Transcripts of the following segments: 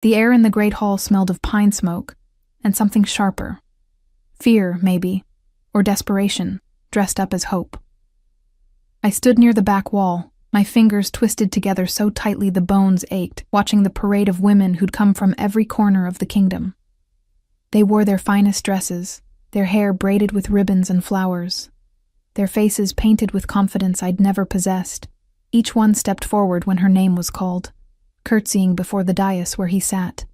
The air in the great hall smelled of pine smoke, and something sharper. Fear, maybe, or desperation, dressed up as hope. I stood near the back wall, my fingers twisted together so tightly the bones ached, watching the parade of women who'd come from every corner of the kingdom. They wore their finest dresses, their hair braided with ribbons and flowers, their faces painted with confidence I'd never possessed. Each one stepped forward when her name was called, curtsying before the dais where he sat.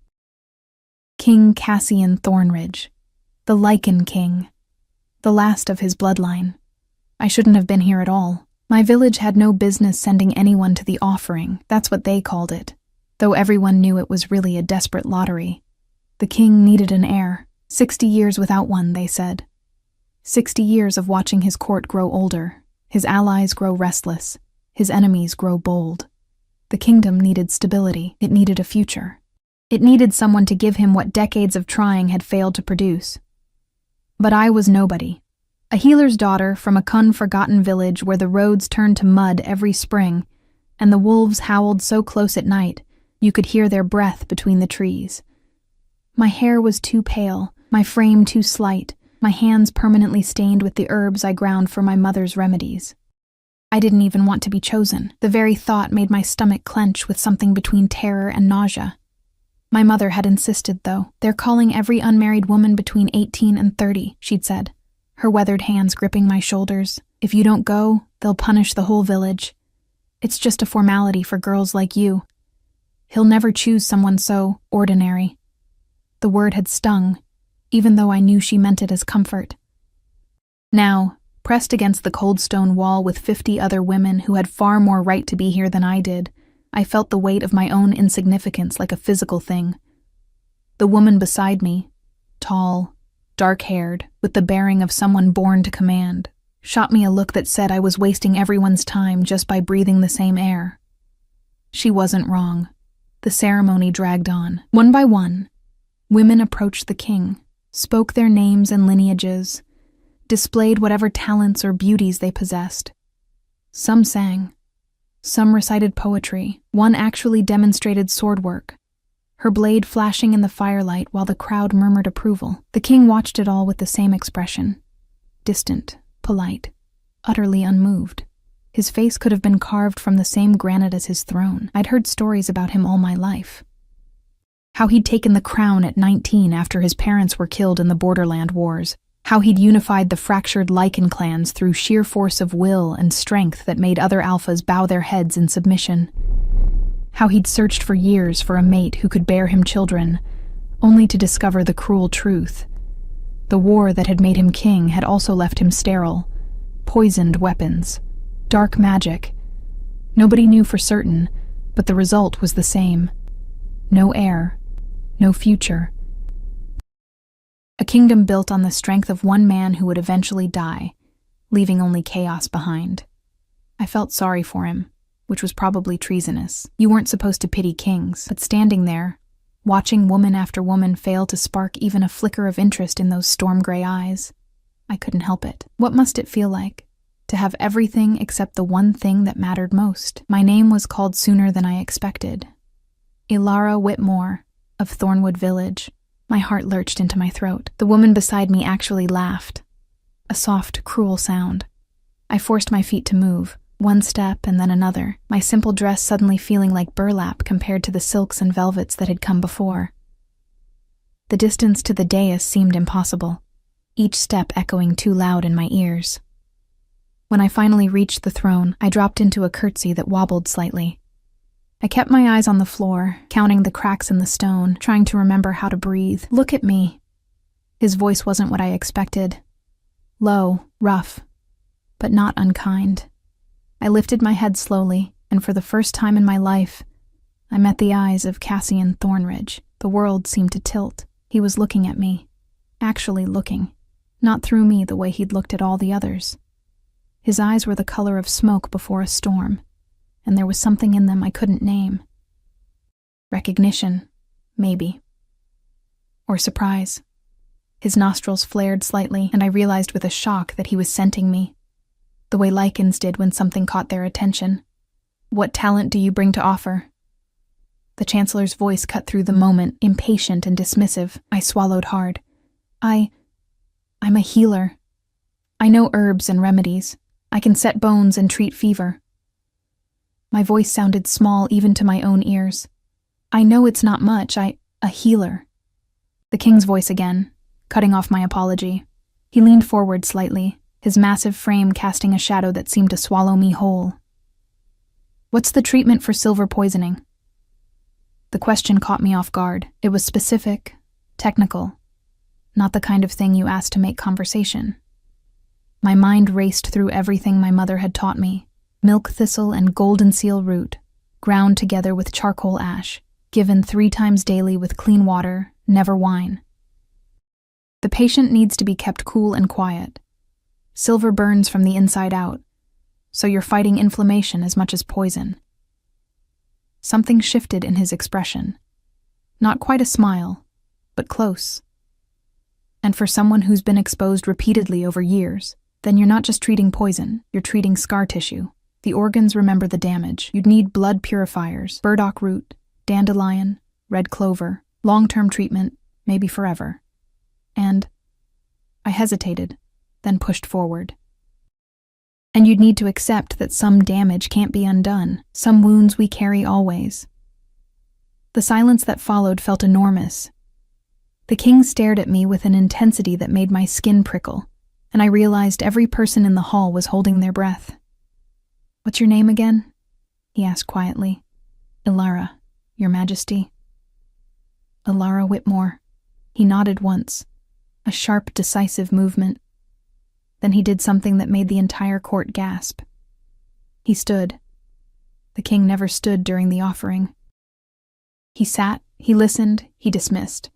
King Cassian Thornridge, the Lycan King, the last of his bloodline. I shouldn't have been here at all. My village had no business sending anyone to the offering, that's what they called it, though everyone knew it was really a desperate lottery. The king needed an heir, 60 years without one, they said. 60 years of watching his court grow older, his allies grow restless, his enemies grow bold. The kingdom needed stability, it needed a future. It needed someone to give him what decades of trying had failed to produce. But I was nobody. A healer's daughter from a forgotten village where the roads turned to mud every spring, and the wolves howled so close at night you could hear their breath between the trees. My hair was too pale, my frame too slight, my hands permanently stained with the herbs I ground for my mother's remedies. I didn't even want to be chosen. The very thought made my stomach clench with something between terror and nausea. My mother had insisted, though. They're calling every unmarried woman between 18 and 30, she'd said, her weathered hands gripping my shoulders. If you don't go, they'll punish the whole village. It's just a formality for girls like you. He'll never choose someone so ordinary. The word had stung, even though I knew she meant it as comfort. Now, pressed against the cold stone wall with 50 other women who had far more right to be here than I did, I felt the weight of my own insignificance like a physical thing. The woman beside me, tall, dark-haired, with the bearing of someone born to command, shot me a look that said I was wasting everyone's time just by breathing the same air. She wasn't wrong. The ceremony dragged on. One by one, women approached the king, spoke their names and lineages, displayed whatever talents or beauties they possessed. Some sang. Some recited poetry. One actually demonstrated sword work, her blade flashing in the firelight while the crowd murmured approval. The king watched it all with the same expression. Distant, polite, utterly unmoved. His face could have been carved from the same granite as his throne. I'd heard stories about him all my life. How he'd taken the crown at 19 after his parents were killed in the Borderland Wars. How he'd unified the fractured Lycan clans through sheer force of will and strength that made other alphas bow their heads in submission. How he'd searched for years for a mate who could bear him children, only to discover the cruel truth. The war that had made him king had also left him sterile. Poisoned weapons. Dark magic. Nobody knew for certain, but the result was the same. No heir. No future. A kingdom built on the strength of one man who would eventually die, leaving only chaos behind. I felt sorry for him, which was probably treasonous. You weren't supposed to pity kings, but standing there, watching woman after woman fail to spark even a flicker of interest in those storm-gray eyes, I couldn't help it. What must it feel like? To have everything except the one thing that mattered most. My name was called sooner than I expected. Ilara Whitmore, of Thornwood Village. My heart lurched into my throat. The woman beside me actually laughed. A soft, cruel sound. I forced my feet to move, one step and then another, my simple dress suddenly feeling like burlap compared to the silks and velvets that had come before. The distance to the dais seemed impossible, each step echoing too loud in my ears. When I finally reached the throne, I dropped into a curtsy that wobbled slightly. I kept my eyes on the floor, counting the cracks in the stone, trying to remember how to breathe. Look at me. His voice wasn't what I expected. Low, rough, but not unkind. I lifted my head slowly, and for the first time in my life, I met the eyes of Cassian Thornridge. The world seemed to tilt. He was looking at me. Actually looking. Not through me the way he'd looked at all the others. His eyes were the color of smoke before a storm, and there was something in them I couldn't name. Recognition, maybe. Or surprise. His nostrils flared slightly, and I realized with a shock that he was scenting me. The way Lycans did when something caught their attention. What talent do you bring to offer? The Chancellor's voice cut through the moment, impatient and dismissive. I swallowed hard. I'm a healer. I know herbs and remedies. I can set bones and treat fever. My voice sounded small even to my own ears. I know it's not much. A healer. The King's voice again, cutting off my apology. He leaned forward slightly, his massive frame casting a shadow that seemed to swallow me whole. What's the treatment for silver poisoning? The question caught me off guard. It was specific, technical, not the kind of thing you ask to make conversation. My mind raced through everything my mother had taught me. Milk thistle and golden seal root, ground together with charcoal ash, given 3 times daily with clean water, never wine. The patient needs to be kept cool and quiet. Silver burns from the inside out, so you're fighting inflammation as much as poison. Something shifted in his expression. Not quite a smile, but close. And for someone who's been exposed repeatedly over years, then you're not just treating poison, you're treating scar tissue. The organs remember the damage. You'd need blood purifiers, burdock root, dandelion, red clover, long-term treatment, maybe forever. And I hesitated, then pushed forward. And you'd need to accept that some damage can't be undone, some wounds we carry always. The silence that followed felt enormous. The King stared at me with an intensity that made my skin prickle, and I realized every person in the hall was holding their breath. "What's your name again?" he asked quietly. "Ilara, Your Majesty." "Ilara Whitmore." He nodded once, a sharp, decisive movement. Then he did something that made the entire court gasp. He stood. The King never stood during the offering. He sat, he listened, he dismissed.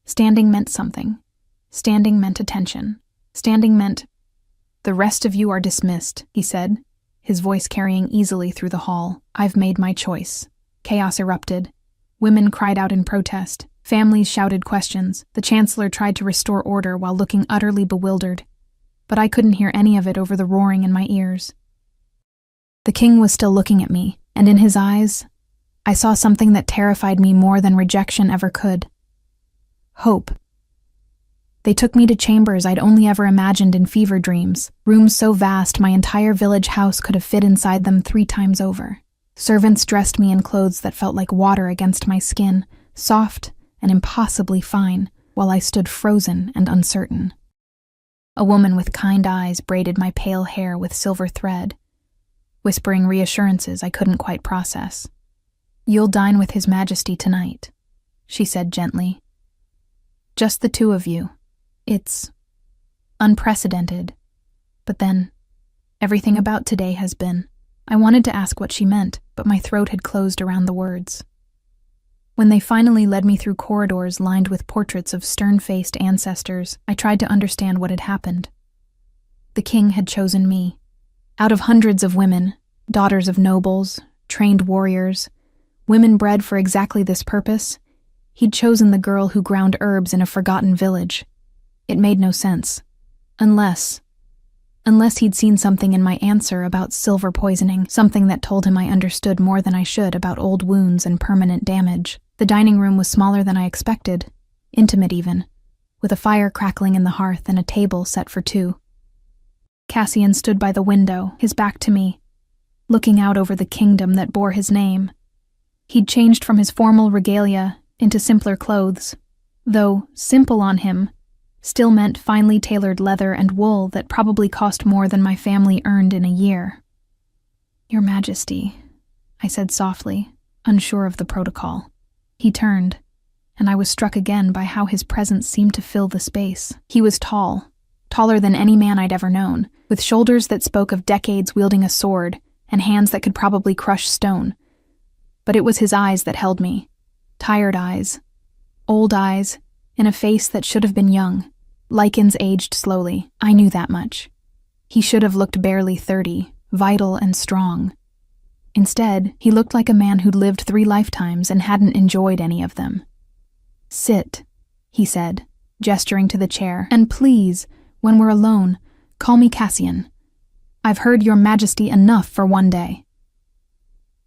Standing meant something. Standing meant attention. Standing meant, "The rest of you are dismissed," he said, his voice carrying easily through the hall. "I've made my choice." Chaos erupted. Women cried out in protest. Families shouted questions. The Chancellor tried to restore order while looking utterly bewildered. But I couldn't hear any of it over the roaring in my ears. The King was still looking at me, and in his eyes, I saw something that terrified me more than rejection ever could. Hope. They took me to chambers I'd only ever imagined in fever dreams, rooms so vast my entire village house could have fit inside them 3 times over. Servants dressed me in clothes that felt like water against my skin, soft and impossibly fine, while I stood frozen and uncertain. A woman with kind eyes braided my pale hair with silver thread, whispering reassurances I couldn't quite process. "You'll dine with His Majesty tonight," she said gently. "Just the 2 of you. It's unprecedented. But then, everything about today has been." I wanted to ask what she meant, but my throat had closed around the words. When they finally led me through corridors lined with portraits of stern-faced ancestors, I tried to understand what had happened. The King had chosen me. Out of hundreds of women, daughters of nobles, trained warriors, women bred for exactly this purpose, he'd chosen the girl who ground herbs in a forgotten village. It made no sense. Unless he'd seen something in my answer about silver poisoning, something that told him I understood more than I should about old wounds and permanent damage. The dining room was smaller than I expected, intimate even, with a fire crackling in the hearth and a table set for 2. Cassian stood by the window, his back to me, looking out over the kingdom that bore his name. He'd changed from his formal regalia into simpler clothes, though simple on him still meant finely tailored leather and wool that probably cost more than my family earned in a year. "Your Majesty," I said softly, unsure of the protocol. He turned, and I was struck again by how his presence seemed to fill the space. He was tall, taller than any man I'd ever known, with shoulders that spoke of decades wielding a sword and hands that could probably crush stone. But it was his eyes that held me. Tired eyes, old eyes, in a face that should have been young. Lycans aged slowly, I knew that much. He should have looked barely 30, vital and strong. Instead, he looked like a man who'd lived 3 lifetimes and hadn't enjoyed any of them. "Sit," he said, gesturing to the chair, "and please, when we're alone, call me Cassian. I've heard Your Majesty enough for one day."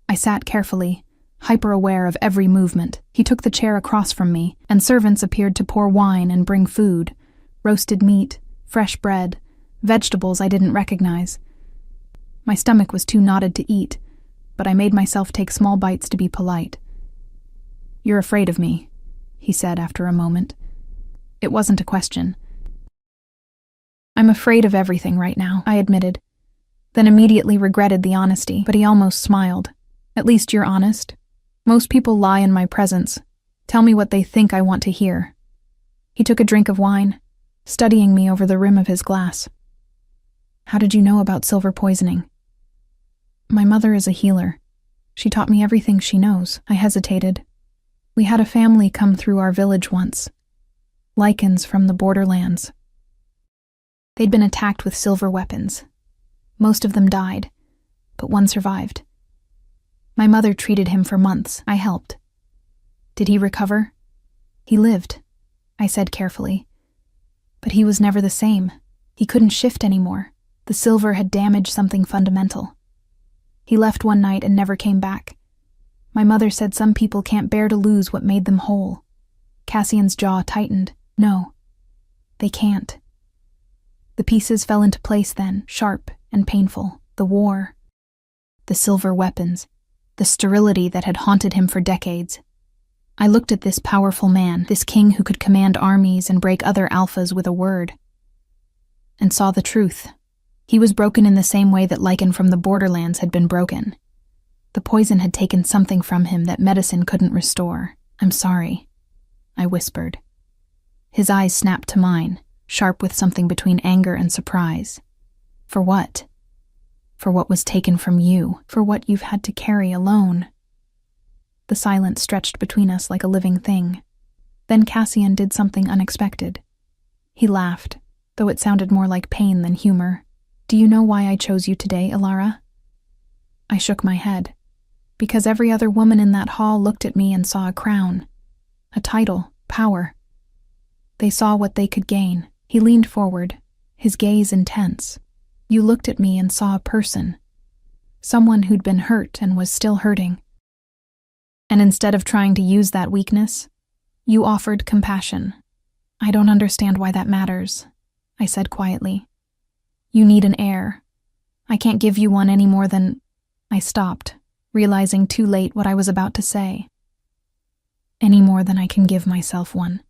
I sat carefully, hyper-aware of every movement. He took the chair across from me, and servants appeared to pour wine and bring food, roasted meat, fresh bread, vegetables I didn't recognize. My stomach was too knotted to eat, but I made myself take small bites to be polite. "You're afraid of me," he said after a moment. It wasn't a question. "I'm afraid of everything right now," I admitted, then immediately regretted the honesty, but he almost smiled. "At least you're honest. Most people lie in my presence, tell me what they think I want to hear." He took a drink of wine, studying me over the rim of his glass. "How did you know about silver poisoning?" "My mother is a healer. She taught me everything she knows." I hesitated. "We had a family come through our village once. Lycans from the borderlands. They'd been attacked with silver weapons. Most of them died, but one survived. My mother treated him for months. I helped." "Did he recover?" "He lived," I said carefully. "But he was never the same. He couldn't shift anymore. The silver had damaged something fundamental. He left one night and never came back. My mother said some people can't bear to lose what made them whole." Cassian's jaw tightened. "No, they can't." The pieces fell into place then, sharp and painful. The war, the silver weapons, the sterility that had haunted him for decades. I looked at this powerful man, this king who could command armies and break other alphas with a word, and saw the truth. He was broken in the same way that Lycan from the borderlands had been broken. The poison had taken something from him that medicine couldn't restore. "I'm sorry," I whispered. His eyes snapped to mine, sharp with something between anger and surprise. "For what?" "For what was taken from you, for what you've had to carry alone." The silence stretched between us like a living thing. Then Cassian did something unexpected. He laughed, though it sounded more like pain than humor. "Do you know why I chose you today, Ilara?" I shook my head. "Because every other woman in that hall looked at me and saw a crown, a title, power. They saw what they could gain." He leaned forward, his gaze intense. "You looked at me and saw a person, someone who'd been hurt and was still hurting. And instead of trying to use that weakness, you offered compassion. I don't understand why that matters," I said quietly. "You need an heir. I can't give you one any more than—" I stopped, realizing too late what I was about to say. "Any more than I can give myself one,"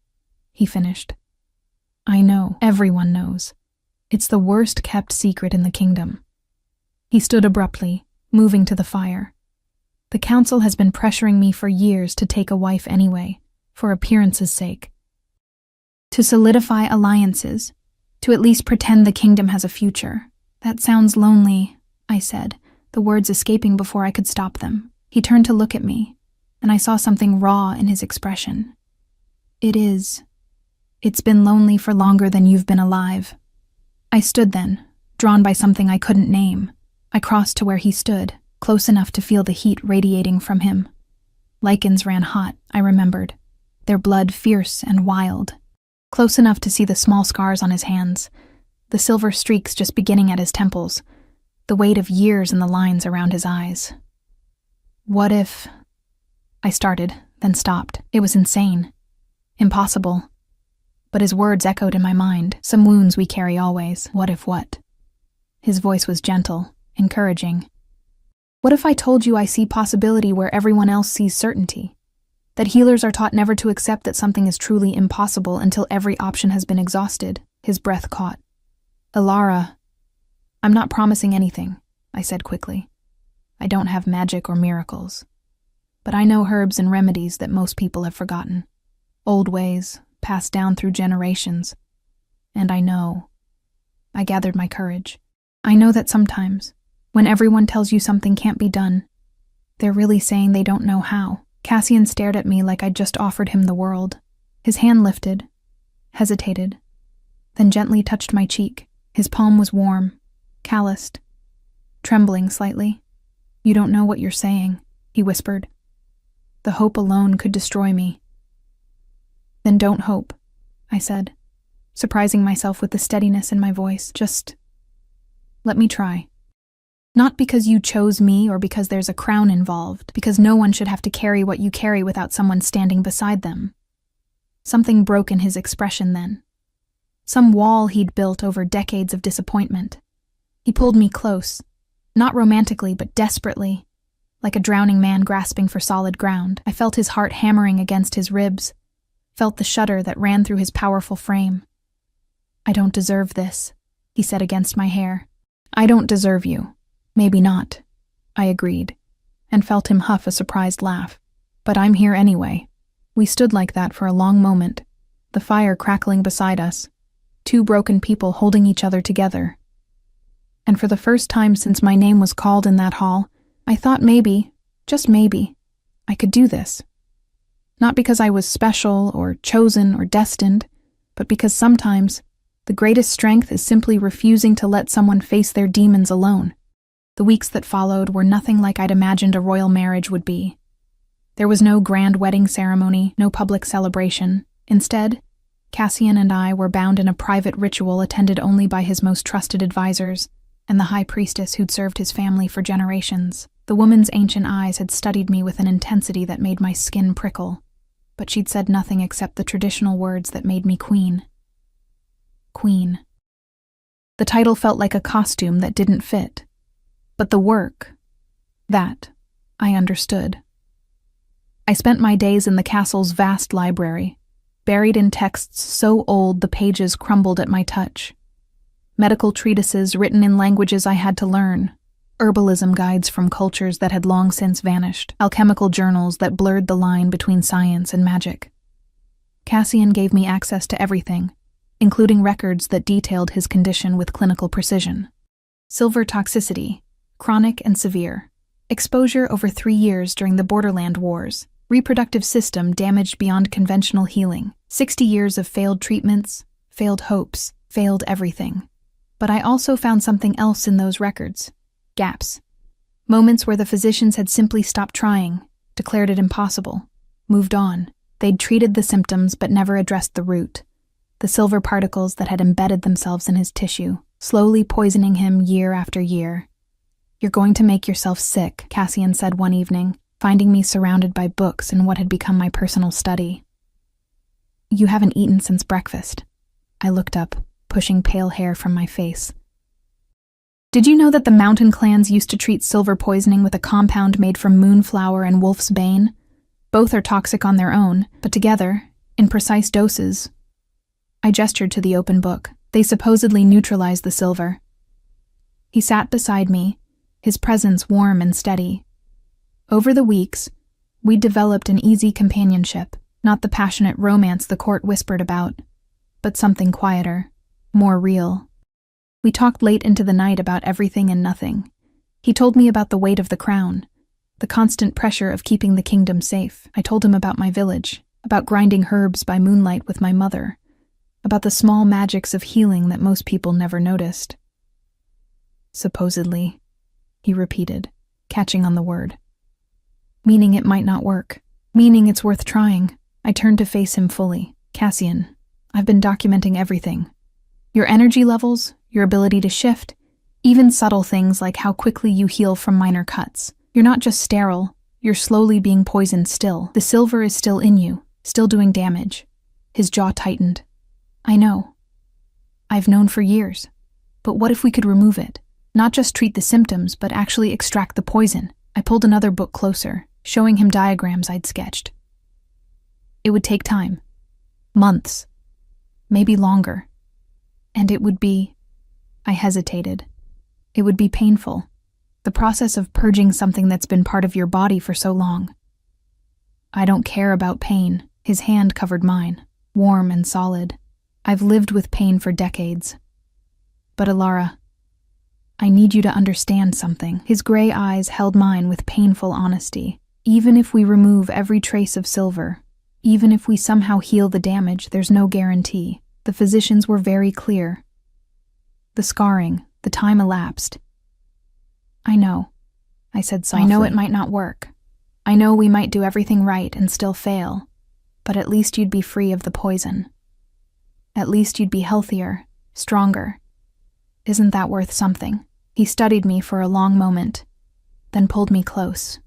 he finished. "I know, everyone knows. It's the worst-kept secret in the kingdom." He stood abruptly, moving to the fire. "The council has been pressuring me for years to take a wife anyway, for appearance's sake. To solidify alliances, to at least pretend the kingdom has a future. That sounds lonely," I said, the words escaping before I could stop them. He turned to look at me, and I saw something raw in his expression. "It is. It's been lonely for longer than you've been alive." I stood then, drawn by something I couldn't name. I crossed to where he stood, close enough to feel the heat radiating from him. Lycans ran hot, I remembered, their blood fierce and wild. Close enough to see the small scars on his hands, the silver streaks just beginning at his temples, the weight of years in the lines around his eyes. "What if—" I started, then stopped. It was insane. Impossible. But his words echoed in my mind. Some wounds we carry always. What if what? His voice was gentle, encouraging. "What if I told you I see possibility where everyone else sees certainty? That healers are taught never to accept that something is truly impossible until every option has been exhausted." His breath caught. "Ilara, I'm not promising anything," I said quickly. "I don't have magic or miracles. But I know herbs and remedies that most people have forgotten. Old ways, passed down through generations. And I know." I gathered my courage. "I know that sometimes, when everyone tells you something can't be done, they're really saying they don't know how." Cassian stared at me like I'd just offered him the world. His hand lifted, hesitated, then gently touched my cheek. His palm was warm, calloused, trembling slightly. "You don't know what you're saying," he whispered. "The hope alone could destroy me." "Then don't hope," I said, surprising myself with the steadiness in my voice. "Just let me try." Not because you chose me or because there's a crown involved, because no one should have to carry what you carry without someone standing beside them. Something broke in his expression then. Some wall he'd built over decades of disappointment. He pulled me close, not romantically but desperately, like a drowning man grasping for solid ground. I felt his heart hammering against his ribs, felt the shudder that ran through his powerful frame. "I don't deserve this," he said against my hair. "I don't deserve you. Maybe not," I agreed, and felt him huff a surprised laugh. "But I'm here anyway." We stood like that for a long moment, the fire crackling beside us, two broken people holding each other together. And for the first time since my name was called in that hall, I thought maybe, just maybe, I could do this. Not because I was special or chosen or destined, but because sometimes the greatest strength is simply refusing to let someone face their demons alone. The weeks that followed were nothing like I'd imagined a royal marriage would be. There was no grand wedding ceremony, no public celebration. Instead, Cassian and I were bound in a private ritual attended only by his most trusted advisors and the high priestess who'd served his family for generations. The woman's ancient eyes had studied me with an intensity that made my skin prickle, but she'd said nothing except the traditional words that made me queen. Queen. The title felt like a costume that didn't fit, but the work, that, I understood. I spent my days in the castle's vast library, buried in texts so old the pages crumbled at my touch. Medical treatises written in languages I had to learn, herbalism guides from cultures that had long since vanished, alchemical journals that blurred the line between science and magic. Cassian gave me access to everything, including records that detailed his condition with clinical precision. Silver toxicity, chronic and severe. Exposure over 3 years during the Borderland Wars. Reproductive system damaged beyond conventional healing. 60 years of failed treatments, failed hopes, failed everything. But I also found something else in those records. Gaps. Moments where the physicians had simply stopped trying, declared it impossible, moved on. They'd treated the symptoms but never addressed the root. The silver particles that had embedded themselves in his tissue, slowly poisoning him year after year. "You're going to make yourself sick," Cassian said one evening, finding me surrounded by books in what had become my personal study. "You haven't eaten since breakfast." I looked up, pushing pale hair from my face. "Did you know that the mountain clans used to treat silver poisoning with a compound made from moonflower and wolf's bane? Both are toxic on their own, but together, in precise doses." I gestured to the open book. "They supposedly neutralize the silver." He sat beside me, his presence warm and steady. Over the weeks, we'd developed an easy companionship, not the passionate romance the court whispered about, but something quieter, more real. We talked late into the night about everything and nothing. He told me about the weight of the crown, the constant pressure of keeping the kingdom safe. I told him about my village, about grinding herbs by moonlight with my mother, about the small magics of healing that most people never noticed. "Supposedly," he repeated, catching on the word. "Meaning it might not work. Meaning it's worth trying." I turned to face him fully. "Cassian, I've been documenting everything. Your energy levels, your ability to shift, even subtle things like how quickly you heal from minor cuts. You're not just sterile, you're slowly being poisoned still. The silver is still in you, still doing damage." His jaw tightened. "I know. I've known for years. But what if we could remove it? Not just treat the symptoms, but actually extract the poison?" I pulled another book closer, showing him diagrams I'd sketched. "It would take time. Months. Maybe longer. And it would be..." I hesitated. "It would be painful. The process of purging something that's been part of your body for so long." "I don't care about pain." His hand covered mine, warm and solid. "I've lived with pain for decades. But Alara, I need you to understand something." His gray eyes held mine with painful honesty. "Even if we remove every trace of silver, even if we somehow heal the damage, there's no guarantee." The physicians were very clear. The scarring, the time elapsed. "I know," I said softly. "I know it might not work. I know we might do everything right and still fail, but at least you'd be free of the poison. At least you'd be healthier, stronger. Isn't that worth something?" He studied me for a long moment, then pulled me close.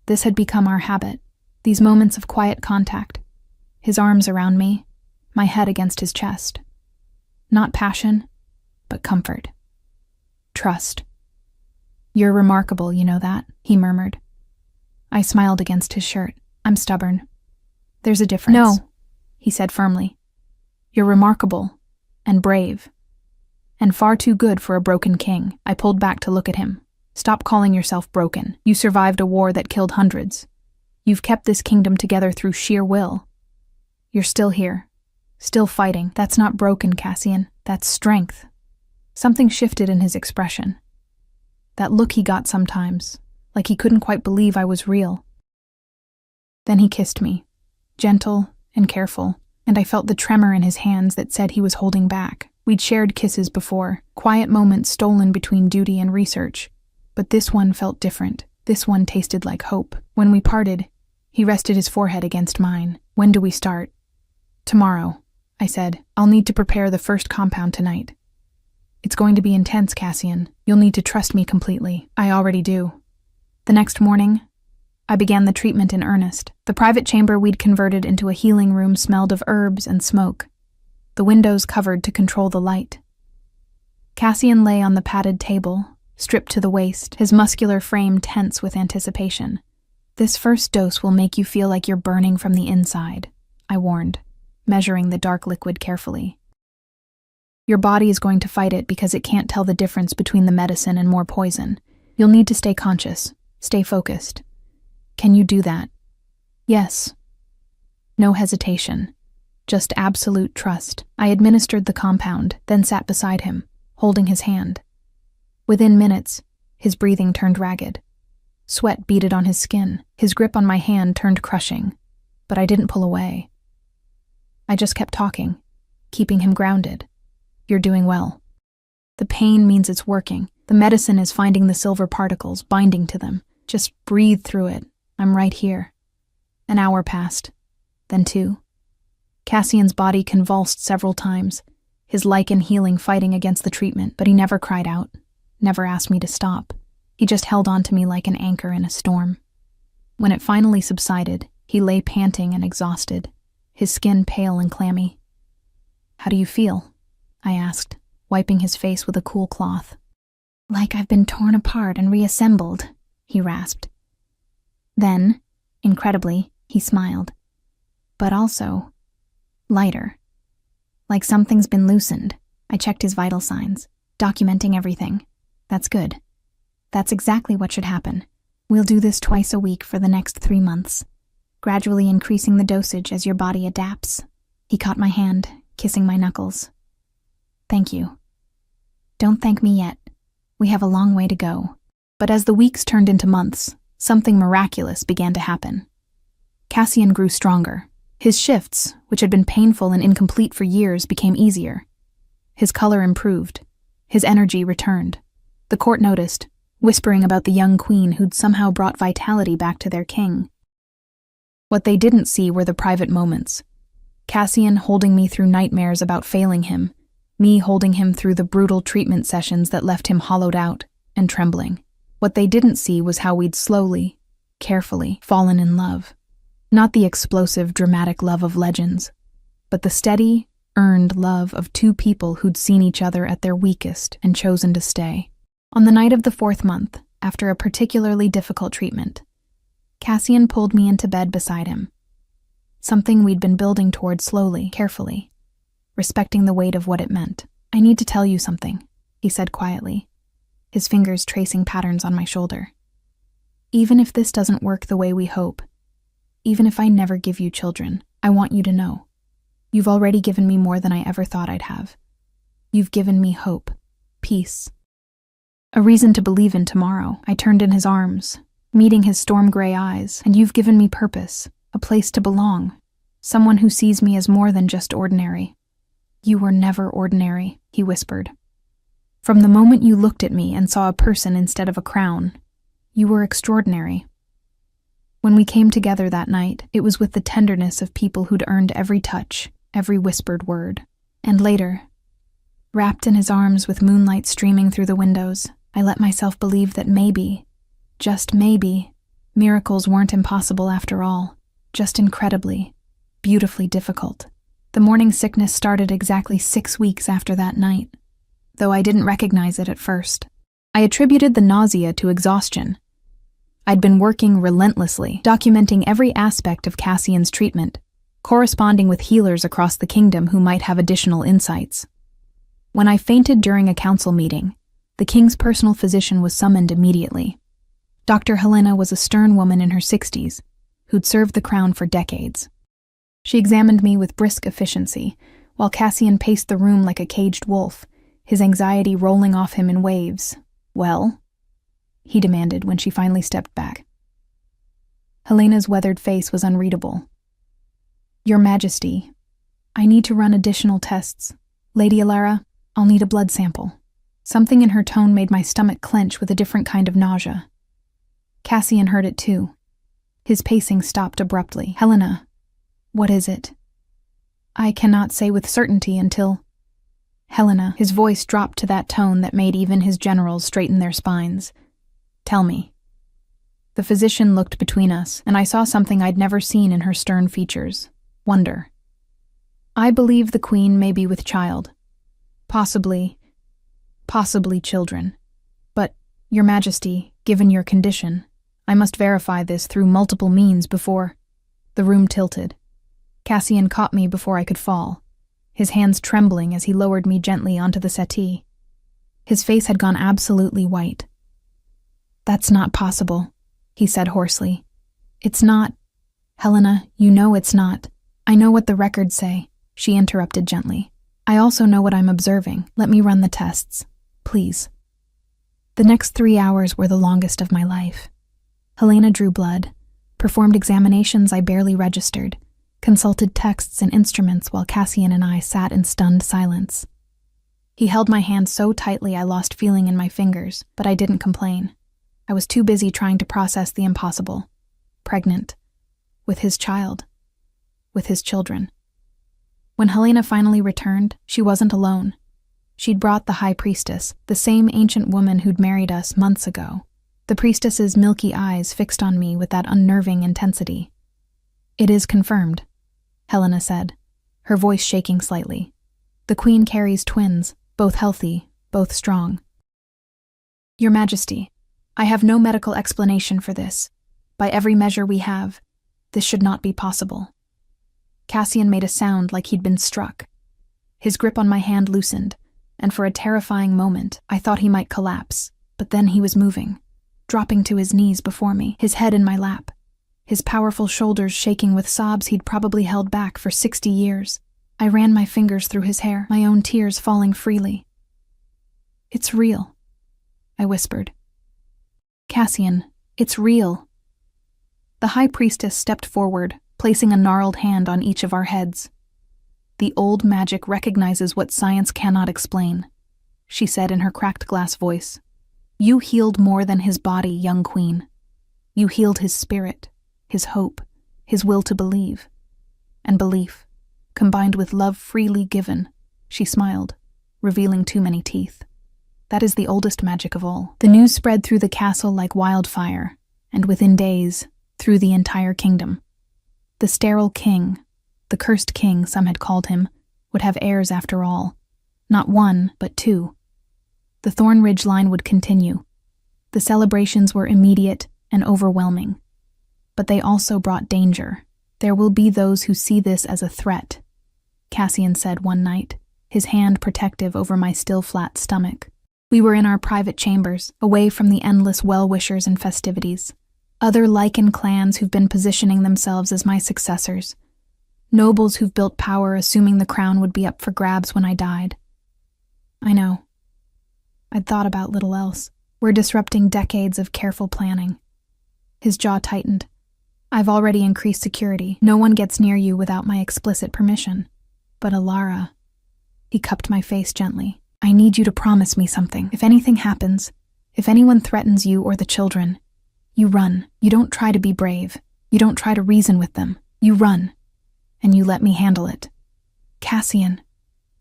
This had become our habit, these moments of quiet contact, his arms around me, my head against his chest. Not passion, but comfort. Trust. "You're remarkable, you know that," he murmured. I smiled against his shirt. "I'm stubborn. There's a difference." "No," he said firmly. "You're remarkable and brave, and far too good for a broken king." I pulled back to look at him. "Stop calling yourself broken. You survived a war that killed hundreds. You've kept this kingdom together through sheer will. You're still here, still fighting. That's not broken, Cassian. That's strength." Something shifted in his expression. That look he got sometimes, like he couldn't quite believe I was real. Then he kissed me, gentle and careful, and I felt the tremor in his hands that said he was holding back. We'd shared kisses before, quiet moments stolen between duty and research, but this one felt different. This one tasted like hope. When we parted, he rested his forehead against mine. "When do we start?" "Tomorrow," I said. "I'll need to prepare the first compound tonight. It's going to be intense, Cassian. You'll need to trust me completely." "I already do." The next morning, I began the treatment in earnest. The private chamber we'd converted into a healing room smelled of herbs and smoke, the windows covered to control the light. Cassian lay on the padded table, stripped to the waist, his muscular frame tense with anticipation. "This first dose will make you feel like you're burning from the inside," I warned, measuring the dark liquid carefully. "Your body is going to fight it because it can't tell the difference between the medicine and more poison. You'll need to stay conscious, stay focused. Can you do that?" "Yes." No hesitation, just absolute trust. I administered the compound, then sat beside him, holding his hand. Within minutes, his breathing turned ragged. Sweat beaded on his skin. His grip on my hand turned crushing, but I didn't pull away. I just kept talking, keeping him grounded. "You're doing well. The pain means it's working. The medicine is finding the silver particles, binding to them. Just breathe through it. I'm right here." An hour passed, then 2. Cassian's body convulsed several times, his Lycan healing fighting against the treatment, but he never cried out, never asked me to stop. He just held on to me like an anchor in a storm. When it finally subsided, he lay panting and exhausted, his skin pale and clammy. "How do you feel?" I asked, wiping his face with a cool cloth. "Like I've been torn apart and reassembled," he rasped. Then, incredibly, he smiled. "But also, lighter. Like something's been loosened." I checked his vital signs, documenting everything. "That's good. That's exactly what should happen. We'll do this twice a week for the next 3 months, gradually increasing the dosage as your body adapts." He caught my hand, kissing my knuckles. "Thank you. Don't thank me yet. We have a long way to go." But as the weeks turned into months, something miraculous began to happen. Cassian grew stronger. His shifts, which had been painful and incomplete for years, became easier. His color improved. His energy returned. The court noticed, whispering about the young queen who'd somehow brought vitality back to their king. What they didn't see were the private moments. Cassian holding me through nightmares about failing him, me holding him through the brutal treatment sessions that left him hollowed out and trembling. What they didn't see was how we'd slowly, carefully, fallen in love. Not the explosive, dramatic love of legends, but the steady, earned love of 2 people who'd seen each other at their weakest and chosen to stay. On the night of the 4th month, after a particularly difficult treatment, Cassian pulled me into bed beside him. Something we'd been building toward slowly, carefully, respecting the weight of what it meant. "I need to tell you something," he said quietly, his fingers tracing patterns on my shoulder. "Even if this doesn't work the way we hope, even if I never give you children, I want you to know. You've already given me more than I ever thought I'd have. You've given me hope, peace, a reason to believe in tomorrow." I turned in his arms, meeting his storm-gray eyes. "And you've given me purpose, a place to belong, someone who sees me as more than just ordinary." "You were never ordinary," he whispered. "From the moment you looked at me and saw a person instead of a crown, you were extraordinary." When we came together that night, it was with the tenderness of people who'd earned every touch, every whispered word. And later, Wrapped in his arms with moonlight streaming through the windows, I let myself believe that maybe, just maybe, miracles weren't impossible after all, just incredibly, beautifully difficult. The morning sickness started exactly 6 weeks after that night, though I didn't recognize it at first. I attributed the nausea to exhaustion. I'd been working relentlessly, documenting every aspect of Cassian's treatment, corresponding with healers across the kingdom who might have additional insights. When I fainted during a council meeting, the king's personal physician was summoned immediately. Dr. Helena was a stern woman in her 60s, who'd served the crown for decades. She examined me with brisk efficiency, while Cassian paced the room like a caged wolf, his anxiety rolling off him in waves. "Well?" he demanded when she finally stepped back. Helena's weathered face was unreadable. "Your Majesty, I need to run additional tests. Lady Alara, I'll need a blood sample." Something in her tone made my stomach clench with a different kind of nausea. Cassian heard it too. His pacing stopped abruptly. "Helena, what is it?" "I cannot say with certainty until—" "Helena," his voice dropped to that tone that made even his generals straighten their spines. "Tell me." The physician looked between us, and I saw something I'd never seen in her stern features. Wonder. "I believe the Queen may be with child. Possibly children. But, Your Majesty, given your condition, I must verify this through multiple means before—" The room tilted. Cassian caught me before I could fall, his hands trembling as he lowered me gently onto the settee. His face had gone absolutely white. "That's not possible," he said hoarsely. "It's not—" "Helena, you know it's not. I know what the records say," she interrupted gently. "I also know what I'm observing. Let me run the tests, please." The next 3 hours were the longest of my life. Helena drew blood, performed examinations I barely registered, consulted texts and instruments while Cassian and I sat in stunned silence. He held my hand so tightly I lost feeling in my fingers, but I didn't complain. I was too busy trying to process the impossible. Pregnant. With his child. With his children. When Helena finally returned, she wasn't alone. She'd brought the High Priestess, the same ancient woman who'd married us months ago. The priestess's milky eyes fixed on me with that unnerving intensity. "It is confirmed," Helena said, her voice shaking slightly. "The Queen carries twins, both healthy, both strong." "Your Majesty, I have no medical explanation for this. By every measure we have, this should not be possible." Cassian made a sound like he'd been struck. His grip on my hand loosened, and for a terrifying moment, I thought he might collapse, but then he was moving, dropping to his knees before me, his head in my lap, his powerful shoulders shaking with sobs he'd probably held back for 60 years. I ran my fingers through his hair, my own tears falling freely. "It's real," I whispered. "Cassian, it's real." The High Priestess stepped forward, placing a gnarled hand on each of our heads. "The old magic recognizes what science cannot explain," she said in her cracked glass voice. "You healed more than his body, young queen. You healed his spirit, his hope, his will to believe. And belief, combined with love freely given," she smiled, revealing too many teeth. "That is the oldest magic of all." The news spread through the castle like wildfire, and within days, through the entire kingdom. The Sterile King, the cursed king some had called him, would have heirs after all. Not one, but two. The Thornridge line would continue. The celebrations were immediate and overwhelming. But they also brought danger. "There will be those who see this as a threat," Cassian said one night, his hand protective over my still flat stomach. We were in our private chambers, away from the endless well-wishers and festivities. Other Lycan clans who've been positioning themselves as my successors. Nobles who've built power assuming the crown would be up for grabs when I died. I know. I'd thought about little else. We're disrupting decades of careful planning. His jaw tightened. "I've already increased security. No one gets near you without my explicit permission. But Alara..." He cupped my face gently. "I need you to promise me something. If anything happens, if anyone threatens you or the children, you run. You don't try to be brave. You don't try to reason with them. You run. And you let me handle it. Cassian,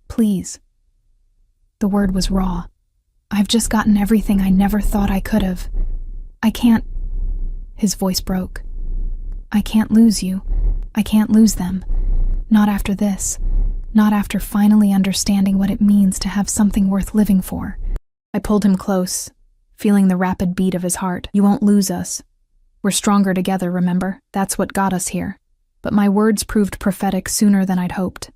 please." The word was raw. I've just gotten everything I never thought I could have. I can't... His voice broke. I can't lose you. I can't lose them. Not after this. Not after finally understanding what it means to have something worth living for. I pulled him close, feeling the rapid beat of his heart. You won't lose us. We're stronger together, remember? That's what got us here. But my words proved prophetic sooner than I'd hoped.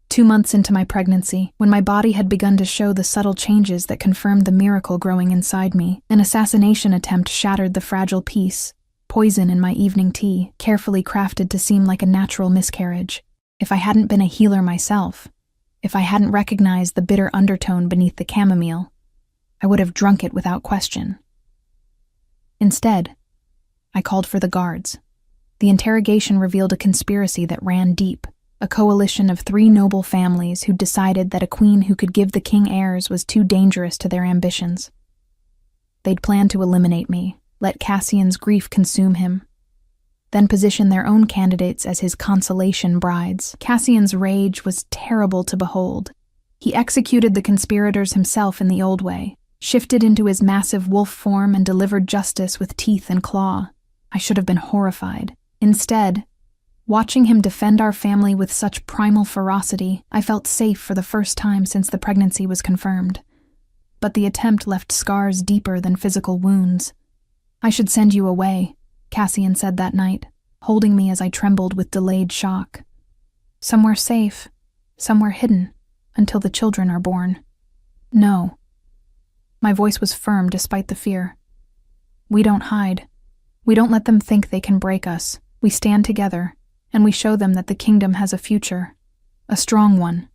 2 months into my pregnancy, when my body had begun to show the subtle changes that confirmed the miracle growing inside me, an assassination attempt shattered the fragile peace, poison in my evening tea, carefully crafted to seem like a natural miscarriage. If I hadn't been a healer myself, if I hadn't recognized the bitter undertone beneath the chamomile, I would have drunk it without question. Instead, I called for the guards. The interrogation revealed a conspiracy that ran deep, a coalition of 3 noble families who'd decided that a queen who could give the king heirs was too dangerous to their ambitions. They'd planned to eliminate me, let Cassian's grief consume him, then position their own candidates as his consolation brides. Cassian's rage was terrible to behold. He executed the conspirators himself in the old way, shifted into his massive wolf form and delivered justice with teeth and claw. I should have been horrified. Instead, watching him defend our family with such primal ferocity, I felt safe for the first time since the pregnancy was confirmed. But the attempt left scars deeper than physical wounds. I should send you away, Cassian said that night, holding me as I trembled with delayed shock. Somewhere safe, somewhere hidden, until the children are born. No. My voice was firm despite the fear. We don't hide. We don't let them think they can break us. We stand together, and we show them that the kingdom has a future, a strong one.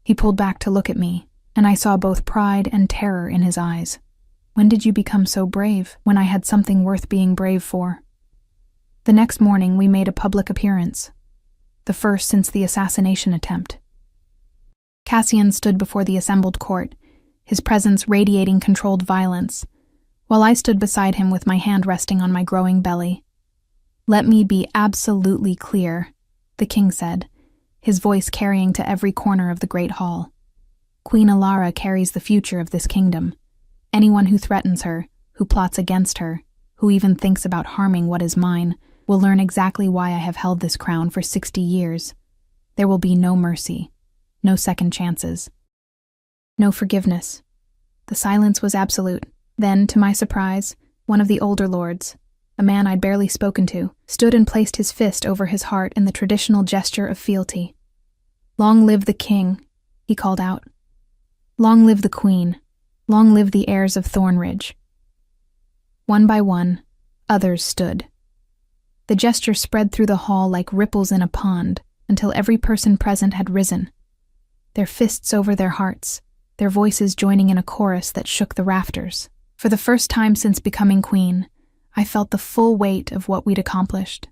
He pulled back to look at me, and I saw both pride and terror in his eyes. When did you become so brave, when I had something worth being brave for? The next morning we made a public appearance, the first since the assassination attempt. Cassian stood before the assembled court, his presence radiating controlled violence, while I stood beside him with my hand resting on my growing belly. Let me be absolutely clear, the king said, his voice carrying to every corner of the great hall. Queen Alara carries the future of this kingdom. Anyone who threatens her, who plots against her, who even thinks about harming what is mine, will learn exactly why I have held this crown for 60 years. There will be no mercy, no second chances, no forgiveness. The silence was absolute. Then, to my surprise, one of the older lords, a man I'd barely spoken to, stood and placed his fist over his heart in the traditional gesture of fealty. Long live the king, he called out. Long live the queen. Long live the heirs of Thornridge. One by one, others stood. The gesture spread through the hall like ripples in a pond until every person present had risen, their fists over their hearts, their voices joining in a chorus that shook the rafters. For the first time since becoming queen, I felt the full weight of what we'd accomplished.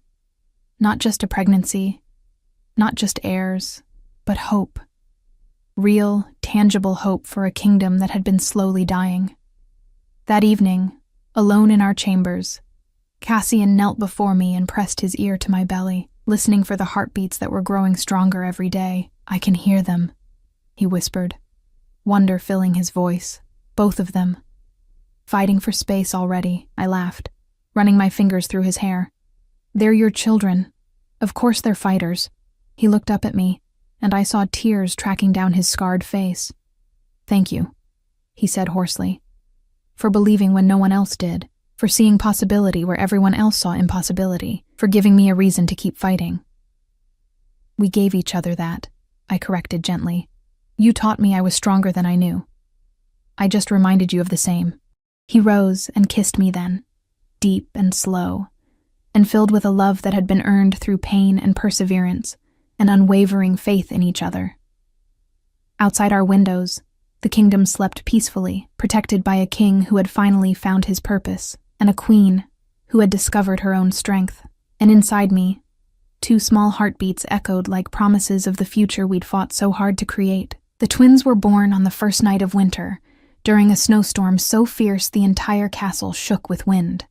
Not just a pregnancy, not just heirs, but hope. Real, tangible hope for a kingdom that had been slowly dying. That evening, alone in our chambers, Cassian knelt before me and pressed his ear to my belly, listening for the heartbeats that were growing stronger every day. I can hear them, he whispered, wonder filling his voice, both of them. Fighting for space already, I laughed, running my fingers through his hair. They're your children. Of course they're fighters. He looked up at me, and I saw tears tracking down his scarred face. Thank you, he said hoarsely, for believing when no one else did, for seeing possibility where everyone else saw impossibility, for giving me a reason to keep fighting. We gave each other that, I corrected gently. You taught me I was stronger than I knew. I just reminded you of the same. He rose and kissed me then, deep and slow, and filled with a love that had been earned through pain and perseverance, and unwavering faith in each other. Outside our windows, the kingdom slept peacefully, protected by a king who had finally found his purpose, and a queen who had discovered her own strength. And inside me, 2 small heartbeats echoed like promises of the future we'd fought so hard to create. The twins were born on the first night of winter, during a snowstorm so fierce the entire castle shook with wind.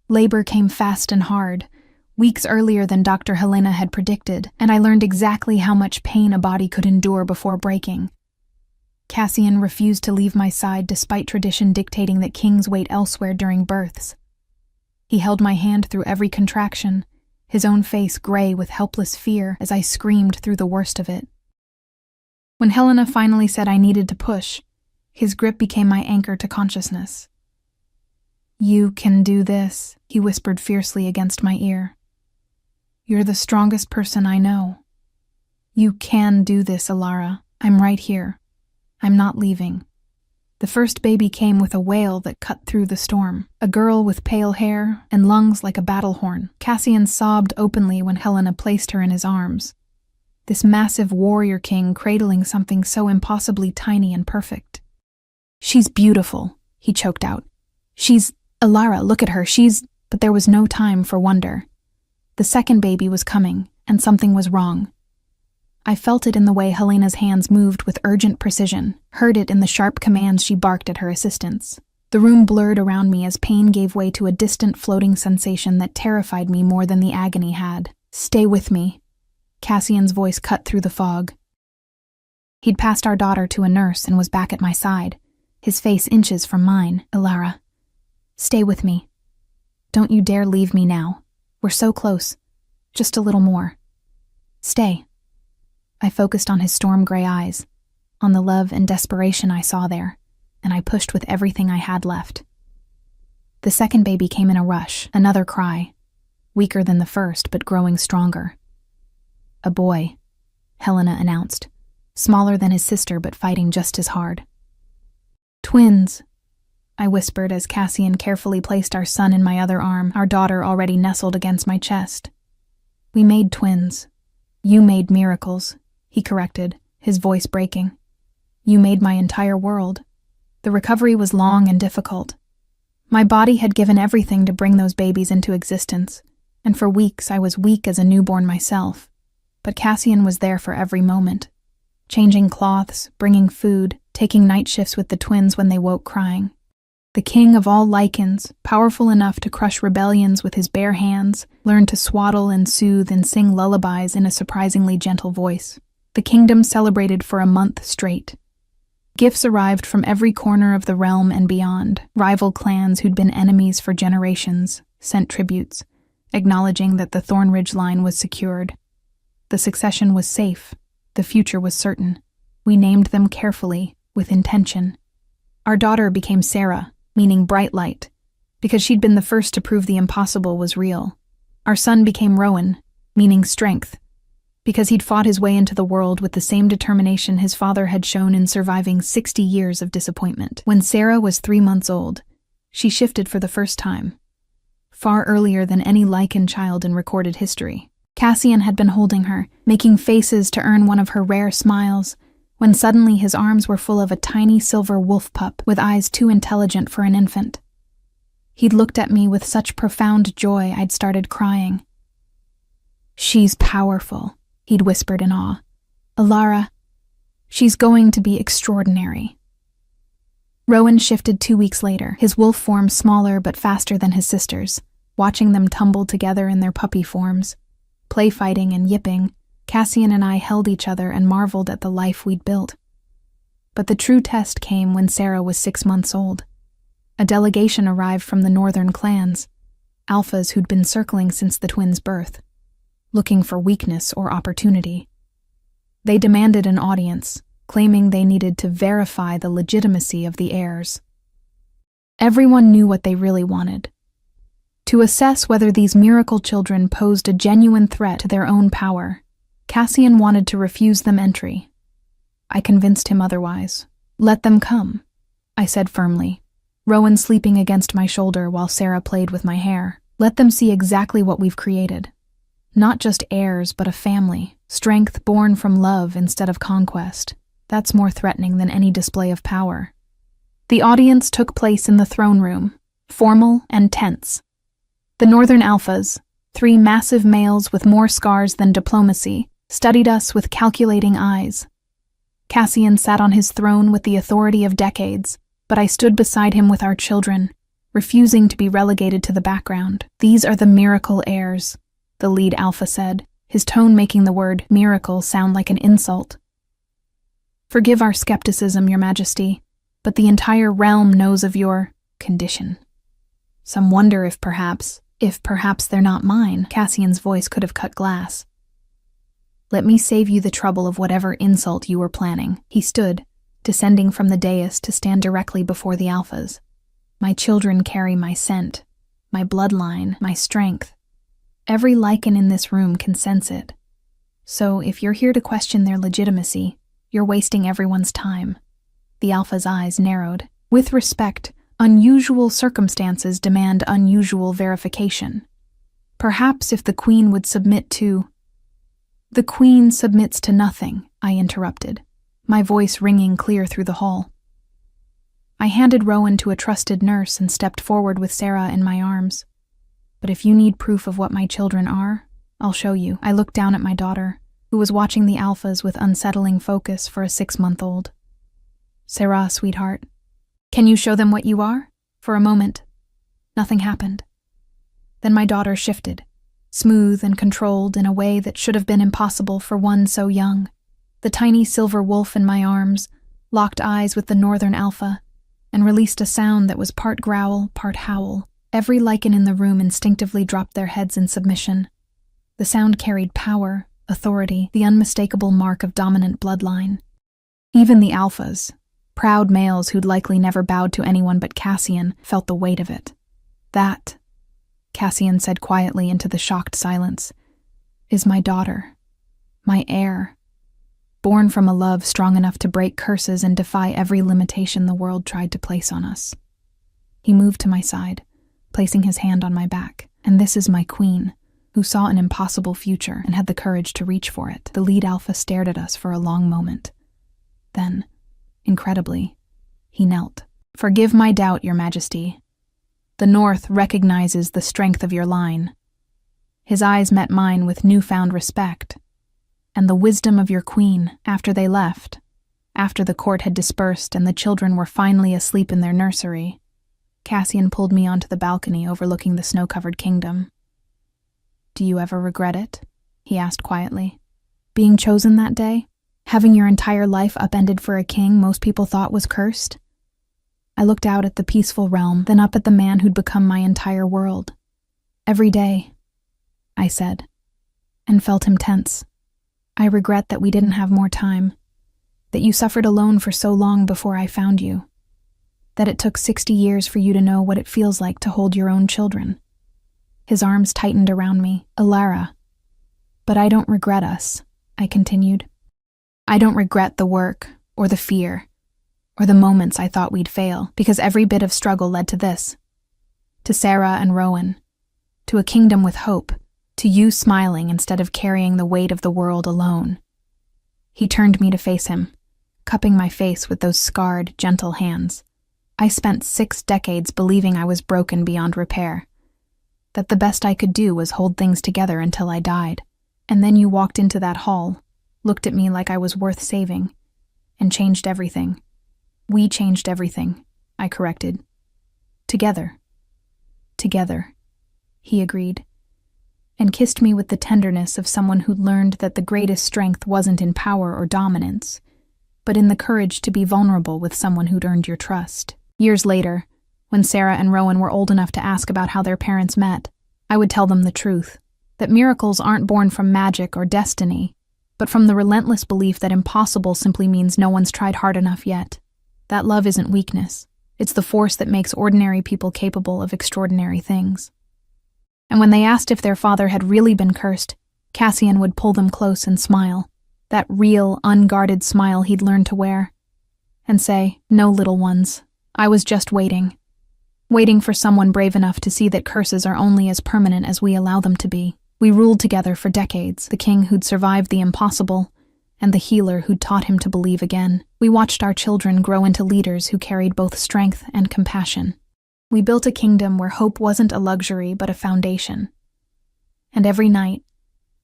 Labor came fast and hard, weeks earlier than Dr. Helena had predicted, and I learned exactly how much pain a body could endure before breaking. Cassian refused to leave my side despite tradition dictating that kings wait elsewhere during births. He held my hand through every contraction, his own face gray with helpless fear as I screamed through the worst of it. When Helena finally said I needed to push, his grip became my anchor to consciousness. "You can do this," he whispered fiercely against my ear. "You're the strongest person I know. You can do this, Alara. I'm right here. I'm not leaving." The first baby came with a wail that cut through the storm. A girl with pale hair and lungs like a battle horn. Cassian sobbed openly when Helena placed her in his arms. This massive warrior king cradling something so impossibly tiny and perfect. "She's beautiful," he choked out. Alara, look at her, But there was no time for wonder. The second baby was coming, and something was wrong. I felt it in the way Helena's hands moved with urgent precision, heard it in the sharp commands she barked at her assistants. The room blurred around me as pain gave way to a distant floating sensation that terrified me more than the agony had. "Stay with me." Cassian's voice cut through the fog. He'd passed our daughter to a nurse and was back at my side, his face inches from mine. "Alara, stay with me. Don't you dare leave me now. We're so close. Just a little more. Stay." I focused on his storm-gray eyes, on the love and desperation I saw there, and I pushed with everything I had left. The second baby came in a rush, another cry, weaker than the first but growing stronger. "A boy," Helena announced, smaller than his sister but fighting just as hard. "Twins," I whispered as Cassian carefully placed our son in my other arm, our daughter already nestled against my chest. "We made twins. You made miracles," he corrected, his voice breaking. "You made my entire world." The recovery was long and difficult. My body had given everything to bring those babies into existence, and for weeks I was weak as a newborn myself. But Cassian was there for every moment, changing cloths, bringing food, taking night shifts with the twins when they woke crying. The king of all Lycans, powerful enough to crush rebellions with his bare hands, learned to swaddle and soothe and sing lullabies in a surprisingly gentle voice. The kingdom celebrated for a month straight. Gifts arrived from every corner of the realm and beyond. Rival clans who'd been enemies for generations sent tributes, acknowledging that the Thornridge line was secured. The succession was safe. The future was certain. We named them carefully, with intention. Our daughter became Sarah, meaning bright light, because she'd been the first to prove the impossible was real. Our son became Rowan, meaning strength, because he'd fought his way into the world with the same determination his father had shown in surviving 60 years of disappointment. When Sarah was 3 months old, she shifted for the first time, far earlier than any Lycan child in recorded history. Cassian had been holding her, making faces to earn one of her rare smiles, when suddenly his arms were full of a tiny silver wolf pup with eyes too intelligent for an infant. He'd looked at me with such profound joy I'd started crying. "She's powerful," he'd whispered in awe. "Alara, she's going to be extraordinary." Rowan shifted 2 weeks later, his wolf form smaller but faster than his sister's. Watching them tumble together in their puppy forms, play fighting and yipping, Cassian and I held each other and marveled at the life we'd built. But the true test came when Sarah was 6 months old. A delegation arrived from the northern clans, alphas who'd been circling since the twins' birth, looking for weakness or opportunity. They demanded an audience, claiming they needed to verify the legitimacy of the heirs. Everyone knew what they really wanted: to assess whether these miracle children posed a genuine threat to their own power. Cassian wanted to refuse them entry. I convinced him otherwise. "Let them come," I said firmly, Rowan sleeping against my shoulder while Sarah played with my hair. "Let them see exactly what we've created. Not just heirs, but a family, strength born from love instead of conquest. That's more threatening than any display of power." The audience took place in the throne room, formal and tense. The northern alphas, 3 massive males with more scars than diplomacy, studied us with calculating eyes. Cassian sat on his throne with the authority of decades, but I stood beside him with our children, refusing to be relegated to the background. "These are the miracle heirs," the lead alpha said, his tone making the word miracle sound like an insult. Forgive our skepticism, Your Majesty, but the entire realm knows of your condition. Some wonder if perhaps they're not mine. Cassian's voice could have cut glass. Let me save you the trouble of whatever insult you were planning. He stood, descending from the dais to stand directly before the alphas. My children carry my scent, my bloodline, my strength. Every Lycan in this room can sense it. So if you're here to question their legitimacy, you're wasting everyone's time. The alpha's eyes narrowed. With respect, unusual circumstances demand unusual verification. Perhaps if the Queen would submit to— The Queen submits to nothing, I interrupted, my voice ringing clear through the hall. I handed Rowan to a trusted nurse and stepped forward with Sarah in my arms. But if you need proof of what my children are, I'll show you. I looked down at my daughter, who was watching the alphas with unsettling focus for a 6-month-old. Sarah, sweetheart, can you show them what you are? For a moment, nothing happened. Then my daughter shifted, smooth and controlled in a way that should have been impossible for one so young. The tiny silver wolf in my arms locked eyes with the northern alpha and released a sound that was part growl, part howl. Every Lycan in the room instinctively dropped their heads in submission. The sound carried power, authority, the unmistakable mark of dominant bloodline. Even the alphas, proud males who'd likely never bowed to anyone but Cassian, felt the weight of it. That, Cassian said quietly into the shocked silence, is my daughter, my heir, born from a love strong enough to break curses and defy every limitation the world tried to place on us. He moved to my side, placing his hand on my back. And this is my queen, who saw an impossible future and had the courage to reach for it. The lead alpha stared at us for a long moment. Then, incredibly, he knelt. Forgive my doubt, Your Majesty. The North recognizes the strength of your line. His eyes met mine with newfound respect. And the wisdom of your queen, after they left, after the court had dispersed and the children were finally asleep in their nursery, Cassian pulled me onto the balcony overlooking the snow-covered kingdom. Do you ever regret it? He asked quietly. Being chosen that day? Having your entire life upended for a king most people thought was cursed? I looked out at the peaceful realm, then up at the man who'd become my entire world. Every day, I said, and felt him tense. I regret that we didn't have more time, that you suffered alone for so long before I found you, that it took 60 years for you to know what it feels like to hold your own children. His arms tightened around me. Alara. But I don't regret us, I continued. I don't regret the work, or the fear, or the moments I thought we'd fail, because every bit of struggle led to this. To Sarah and Rowan. To a kingdom with hope. To you smiling instead of carrying the weight of the world alone. He turned me to face him, cupping my face with those scarred, gentle hands. I spent 6 decades believing I was broken beyond repair, that the best I could do was hold things together until I died. And then you walked into that hall, looked at me like I was worth saving, and changed everything. We changed everything, I corrected. Together. Together, he agreed, and kissed me with the tenderness of someone who'd learned that the greatest strength wasn't in power or dominance, but in the courage to be vulnerable with someone who'd earned your trust. Years later, when Sarah and Rowan were old enough to ask about how their parents met, I would tell them the truth, that miracles aren't born from magic or destiny, but from the relentless belief that impossible simply means no one's tried hard enough yet. That love isn't weakness. It's the force that makes ordinary people capable of extraordinary things. And when they asked if their father had really been cursed, Cassian would pull them close and smile, that real, unguarded smile he'd learned to wear, and say, "No, little ones. I was just waiting for someone brave enough to see that curses are only as permanent as we allow them to be." We ruled together for decades, the king who'd survived the impossible, and the healer who'd taught him to believe again. We watched our children grow into leaders who carried both strength and compassion. We built a kingdom where hope wasn't a luxury but a foundation. And every night,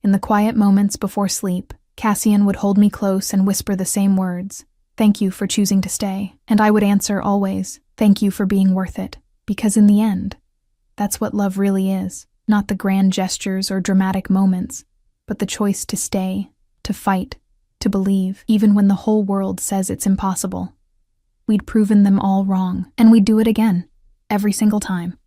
in the quiet moments before sleep, Cassian would hold me close and whisper the same words, "Thank you for choosing to stay." And I would answer always, "Thank you for being worth it." Because in the end, that's what love really is. Not the grand gestures or dramatic moments, but the choice to stay, to fight, to believe, even when the whole world says it's impossible. We'd proven them all wrong, and we'd do it again, every single time.